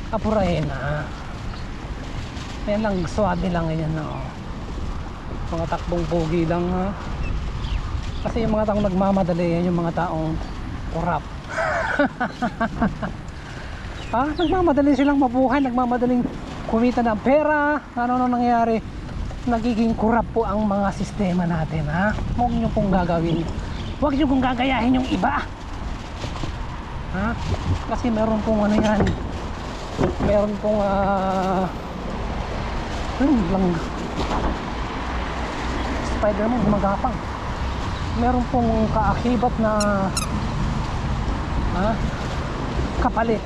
apurahin na. Yan lang, swabe lang yan, no? Mga takbong pogi lang, ha? Kasi yung mga taong nagmamadali, yan yung mga taong kurap. Ha? Nagmamadali silang mabuhay, nagmamadaling kumita ng pera. Ano nangyayari? Nagiging kurap po ang mga sistema natin, ha? Huwag nyo pong gagawin, huwag nyo pong gagayahin yung iba, ha? Kasi meron pong ano yan, meron pong lang Spider-Man gumagapang, meron pong kaakibat na kapalit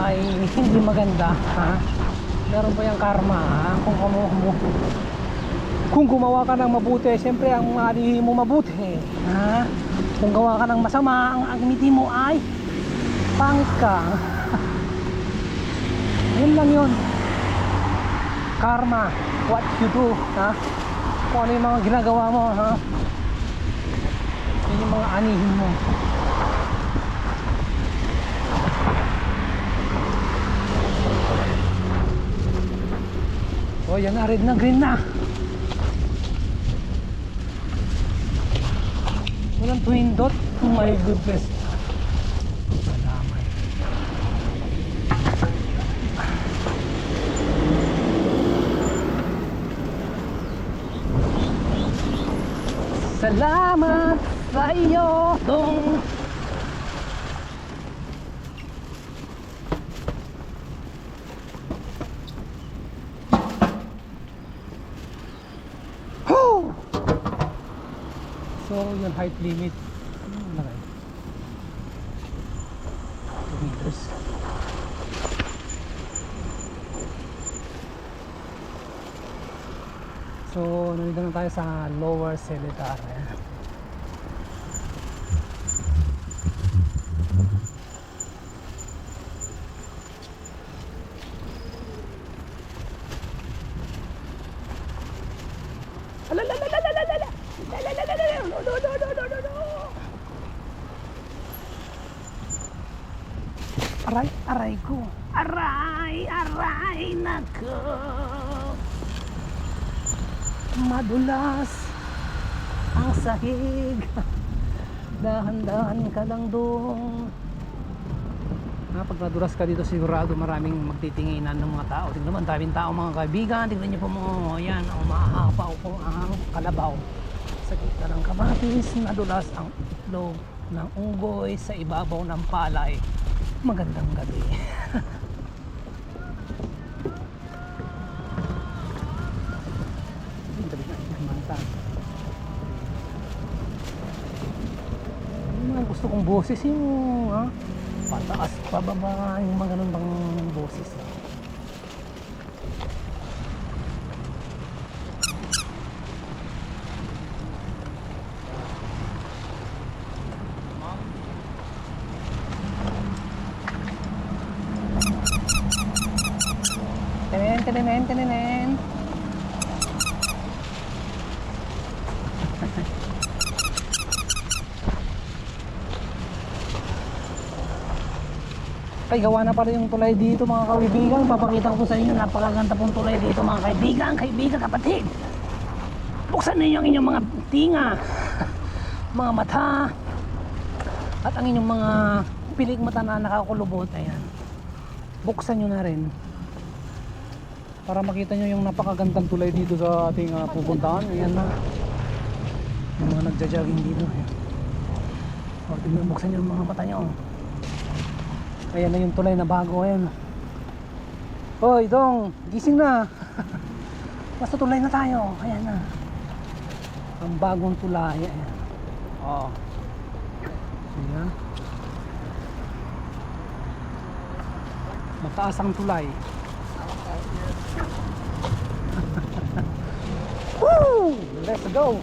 ay hindi maganda, ha? Meron po yung karma, ha? Kung gumawa ka ng mabuti, siyempre ang alihin mo mabuti, ha? Kung gawa ka ng masama, ang agmiti mo ay pangit ka. Yun lang yun, karma, what you do, ha? Kung ano yung mga ginagawa mo, ha? Yun yung mga anihin mo. Oh, yan na, red na, green na. Walang twin dot. Oh my goodness. Salamat sa iyo dong. So yung height limit, ano na kayo? 2 meters. So nandito na tayo sa Lower Seletar. Aray, aray ko. Aray, nako. Madulas ang sahig. Dahan-dahan ka lang doon. Pag nadulas ka dito, sigurado maraming magtitinginan ng mga tao. Tingnan naman, daming tao mga kaibigan. Tingnan niyo po mo, yan, ang mahahapaw ko ang kalabaw. Sa gitna ng kamatis, nadulas ang itlog ng unggoy sa ibabaw ng palay. Magandang gabi. Yung gusto kong boses yung pataas, pababa, yung mga ganun bang boses. Tenen. Ay, gawa na pala yung tulay dito mga kaibigan. Papakita ko po sa inyo, napakaganda pong tulay dito mga kaibigan, kapatid. Buksan ninyo ang inyong mga tinga, mga mata, at ang inyong mga pilik mata na nakakulubot. Ayan, buksan nyo na rin para makita nyo yung napakagandang tulay dito sa ating pupuntahan. Ayan na yung mga nagja-jogging dito. Ayan. Buksan nyo yung mga mata nyo. Ayan na yung tulay na bago. Ayan. Hoy dong, gising na. Basta tulay na tayo. Ayan na ang bagong tulay. Ayan. Ayan. Mataas ang tulay. Woo! Let's go!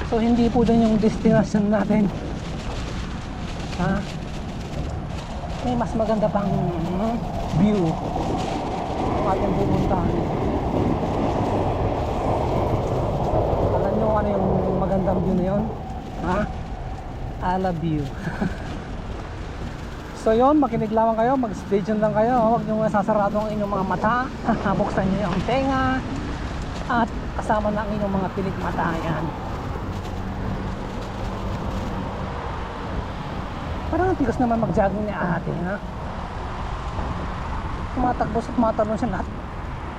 So hindi po dyan yung destination natin, ha? May mas maganda pang view ang ating pupuntahan. Alam nyo ano yung magandang view na yun, ha? I love you. So yun, makinig lang kayo, mag-stay tuned lang kayo. Huwag nyo sasarado ang inyong mga mata. Buksan nyo yung tenga. At kasama na ang inyong mga pilik mata. Yan. Parang ang tigas naman mag-jogging ni ate, ha? Tumatakbo at tumatalon siya lahat.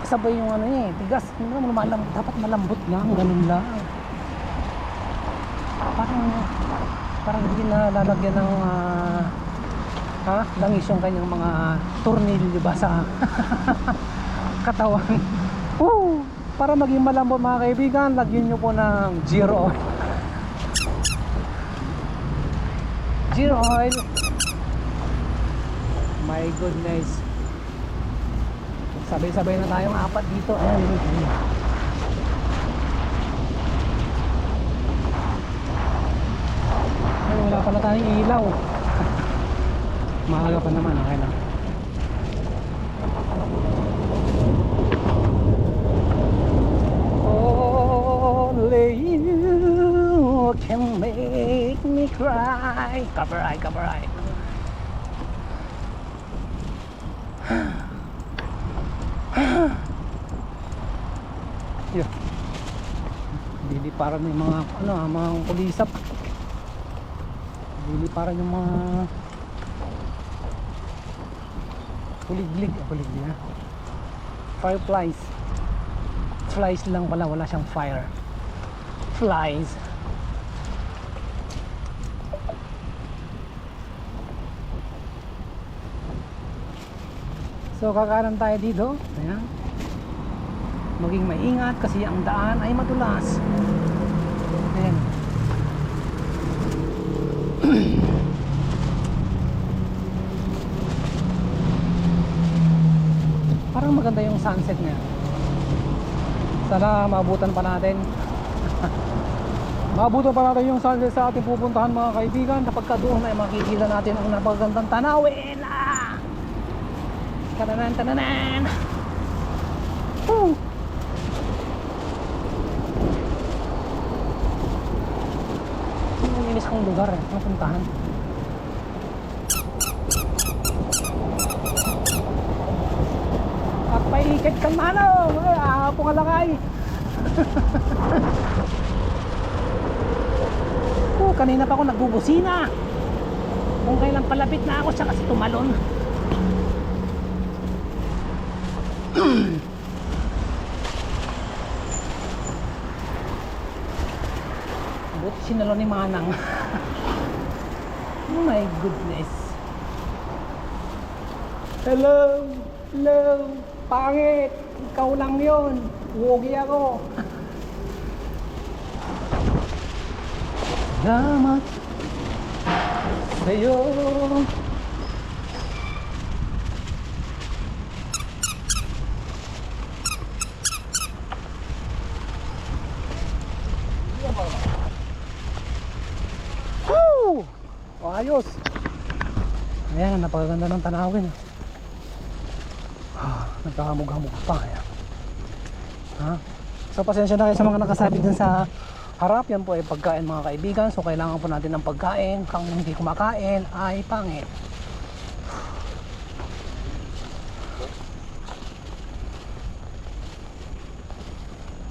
Kasabay yung ano niya eh, tigas. Hindi naman malambot. Dapat malambot lang, ganun lang. Parang hindi na lalagyan ng langis yung kanyang mga tornilyo ba sa katawan. Woo! Para maging malambot mga kaibigan, lagyan nyo po ng Giro oil. Giro oil. My goodness. Sabay-sabay na tayong apat dito. Ayan. Ay, wala pala tayong ilaw. Maaga pa naman, okay lang. Only you can make me cry. Cover eye, cover eye. Yeah. Dili para may mga mga kulisap. Dili para yung mga kuliglig na. Fireflies. Flies lang pala, wala siyang fire. Flies. So kakanan tayo dito. Ayan. Maging maingat kasi ang daan ay madulas. Ayan. Parang maganda yung sunset niya. Sana maabutan pa natin. Maabutan pa natin yung sunset sa ating pupuntahan mga kaibigan. Kapag doon ay makikita natin ang napagandang tanawin. Tananan, tananan. Woo! Ang inis kong lugar ang puntahan. At paikit ka mano. Apo ka lakay. Kanina pa ako nagbubusina. Kung kailan palapit na ako siya kasi tumalon. Buti sinalo ni Manang. Oh my goodness. Hello. Hello. Pangit. Ikaw lang yun. Uwogi ako. Salamat sa'yo. Woo! Ayos. Ayan, napakaganda ng tanawin. Nagkahamog-hamog pa. Ayan. So pasensya na kayo sa mga nakasabit dun sa harap. Yan po ay pagkain mga kaibigan. So kailangan po natin ng pagkain. Kung hindi kumakain ay pangit.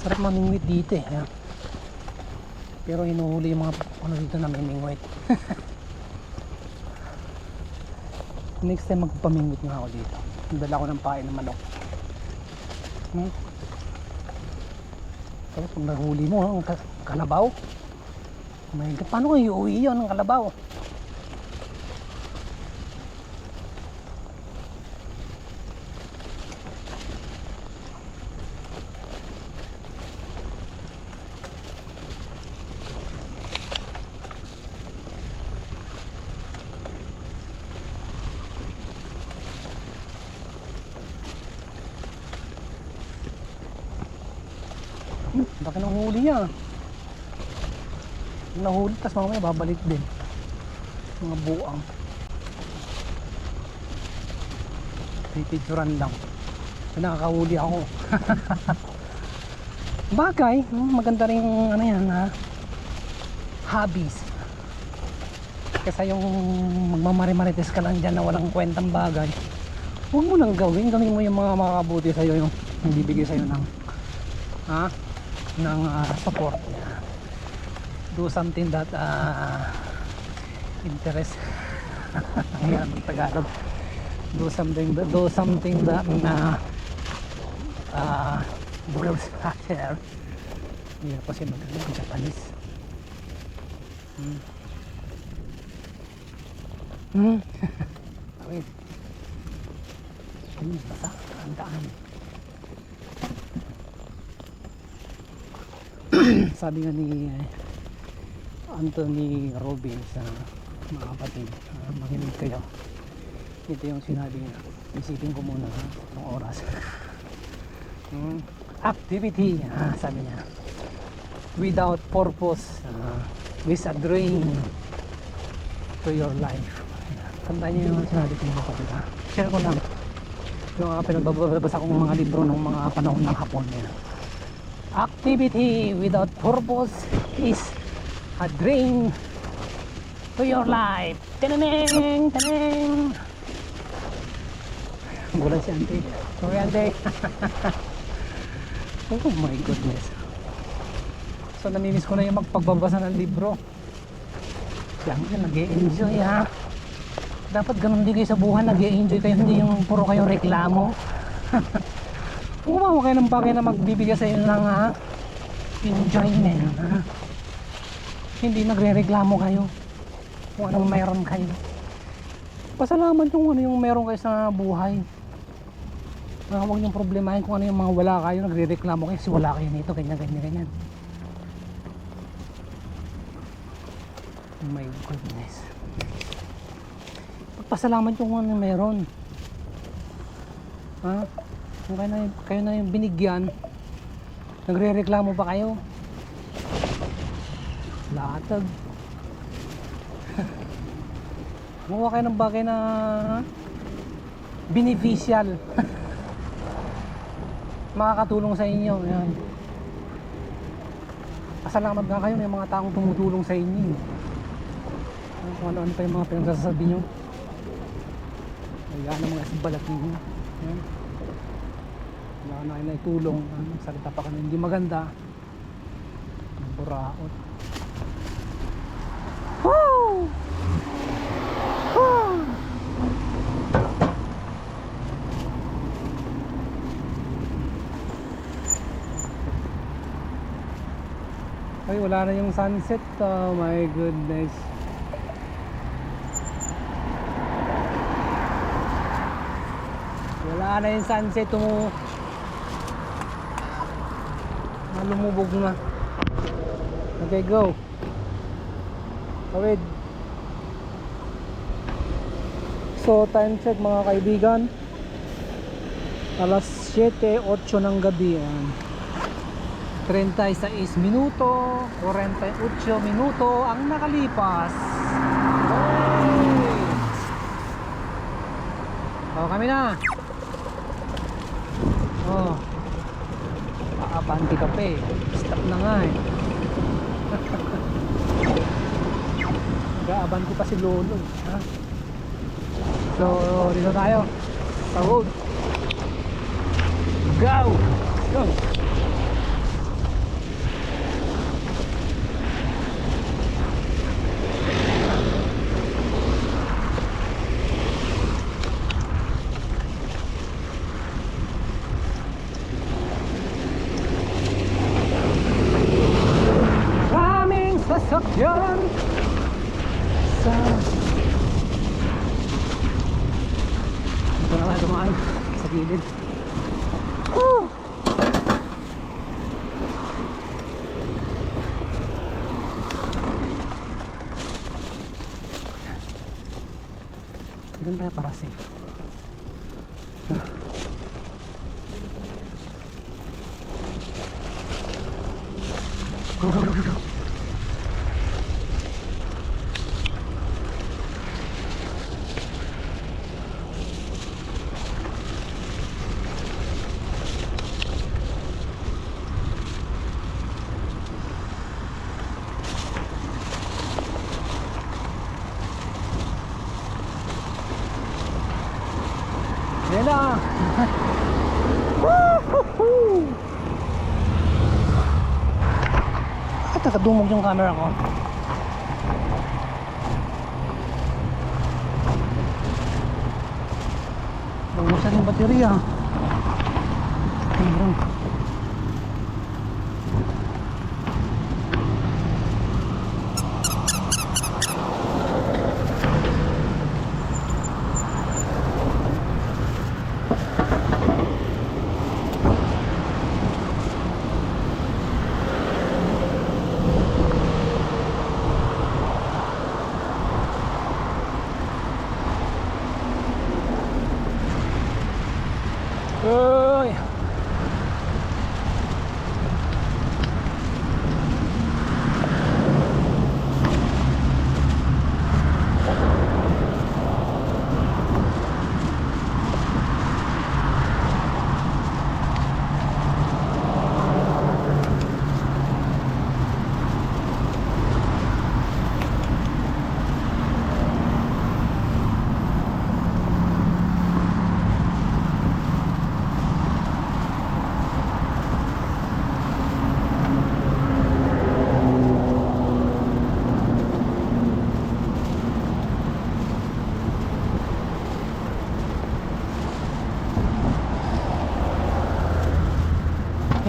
Sarap mamingwit dito eh. Ayan. Pero hinuhuli yung mga dito na may mingwit. Next time magpamingwit nga ako dito. Dala ko ng pain ng manok. Tapos pag nahuli mo ang kalabaw, oh my God, paano kayo iuwi yun ng kalabaw? Baka nang huli niya. Nahuli, tas mamaya babalik din. Mga buang. Pipicturan lang. So, nakakahuli ako. Bagay, maganda rin ano yan ha. Hobbies. Kesa yung magmamari-marites ka lang dyan na walang kwentang bagay, huwag mo nang gawin mo yung mga makakabuti sa'yo, yung bibigay sa'yo ng support. Do something that interest ayan ang Tagalog. Do something that builds factor. Hindi na kasi magaling Japanese. Wait. Basa ang daan. Sabi nga ni Anthony Robbins sa mga kapatid, makinig kayo. Ito yung sinabi niya. Isipin ko muna ng oras. Activity, sabi niya, without purpose is a drain to your life. Tandaan niyo yung sinabi ko mga kapatid. Share ko lang yung pinagbabasa kong mga libro ng mga panahon ng hapon niya. Activity without purpose is a drain to your life. Taneng, taneng. Gulat si Ante. Sorry Ante. Oh my goodness. So namimiss ko na yung magpagbabasa ng libro. Yan, nag-e-enjoy ha. Dapat ganun din kayo sa buhay, nag-e-enjoy kayo, hindi yung puro kayo reklamo. Gumawa kayo ng bagay na magbibigay sa inyo ng enjoyment. Hindi nagre-reklamo kayo kung anong meron kayo. Pasalamat yung ano yung meron kayo sa buhay. Huwag niyong problemahin kung ano yung mga wala kayo, nagre-reklamo kayo kasi wala kayo nito, ganyan. Oh my goodness. Pagpasalamat yung ano yung meron. Kung kayo na yung binigyan, nagre-reklamo pa kayo. Latag. Gumawa kayo ng bagay na beneficial. Makakatulong sa inyo. Yan. Pasalamat nga kayo ng mga taong tumutulong sa inyo. Kung ano-ano pa yung mga pinagsasabi nyo. Ayan ang mga isbalat ninyo. Yan. Wala na kayo na itulong. Salita pa ka na hindi maganda. Buraot. Woo! Woo! Ay, wala na yung sunset. Oh my goodness. Wala na yung sunset. Lumubog na. Okay, go. Kawid. So, time check mga kaibigan. Alas 7:08 ng gabi. 36 minuto, 48 minuto ang nakalipas. Hey! Kami na. Abanti ka pa eh. Stop na nga eh. Abanti pa si Lolo ha? So dito tayo sa road. Go! Go! Sasakyan sa ito na tayo dumaan sa gilid. Doon tayo para safe. Go, go, go, go. kabila. Woohoo! At nakadumog yung camera ko. Bumusan yung baterya. Meron. Uy.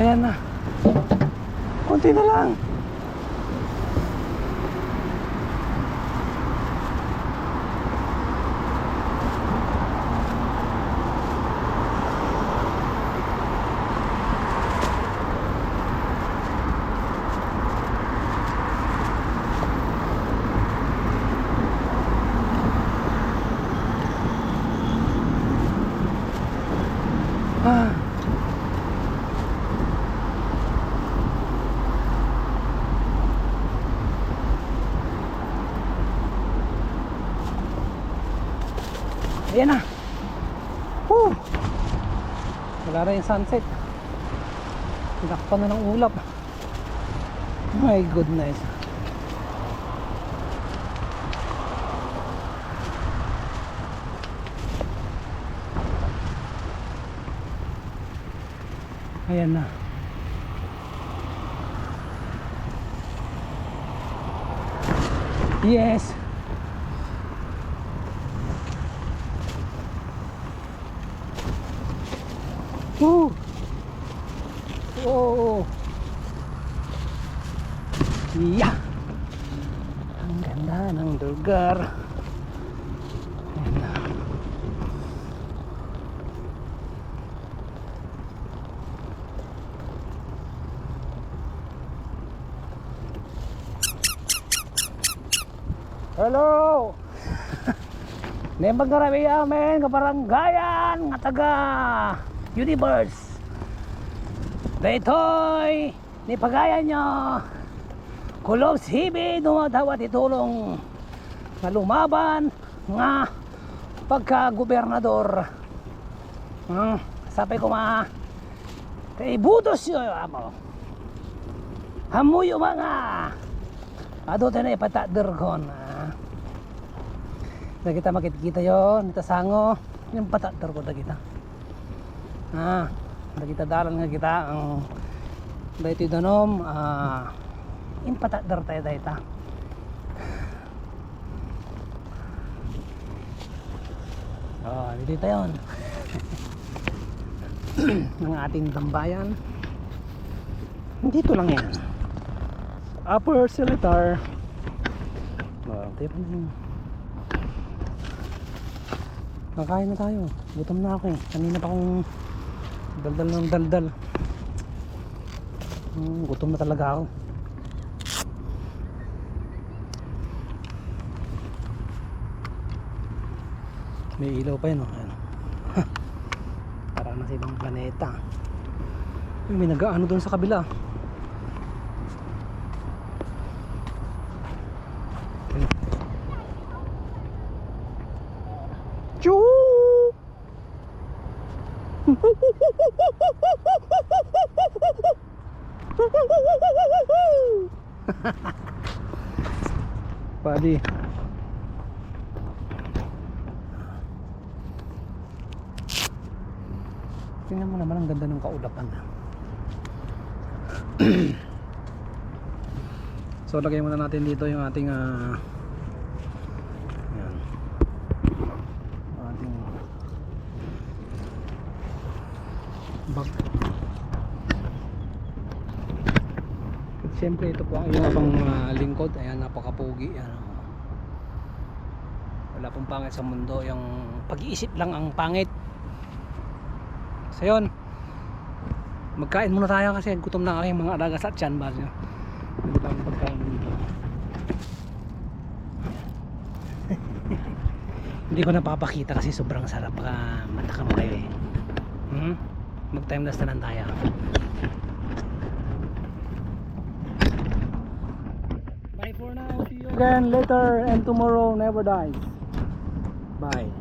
Ayan na. Konti na lang. Ah. Ayan na. Woo! Wala na yung sunset. Tinakpan na ng ulap. My goodness. Ayan na. Yes. Woo! Oh! Yeah! Ang ganda ng lugar. Ayan na. Hello! Nembang karami amin kabaranggayan nga taga Universe. Daytoy ni pagayan nyo kulog sibi dumadawat itulong na lumaban nga pagka-gobernador. Sabi ko kay butos yun amo. Hamuyo mga adote na ipatader kon. Na kita makikita yon kita sango yung patader ko na kita. Nakita dalan nga kita ang dahito danom impatadar tayo dahita dito yun ng ating tambayan. Dito lang yan Upper Seletar. Tayo pa na yun. Kakain na tayo, gutom na ako kanina pa akong daldal ng daldal. Gutom na talaga ako. May ilaw pa yun, Ayan. Parang nasa ibang planeta. May nag-aano doon sa kabila. Choo! Padi. Tingnan mo naman ang ganda ng kaulapan. So lagay muna natin dito yung ating yan. Ating bag. Siyempre ito po ang iyong pang lingkod. Ayan, napakapogi. Ayan. Wala pong pangit sa mundo. Yung pag-iisip lang ang pangit. So yun, magkain muna tayo kasi gutom na aking mga alaga sa tiyan ba niya. Hindi pa ang pagkain dito. Hindi ko napapakita kasi sobrang sarap, baka matakam kayo eh. Mag time lapse na lang tayo. Bye for now, see you again later, and tomorrow never dies. Bye.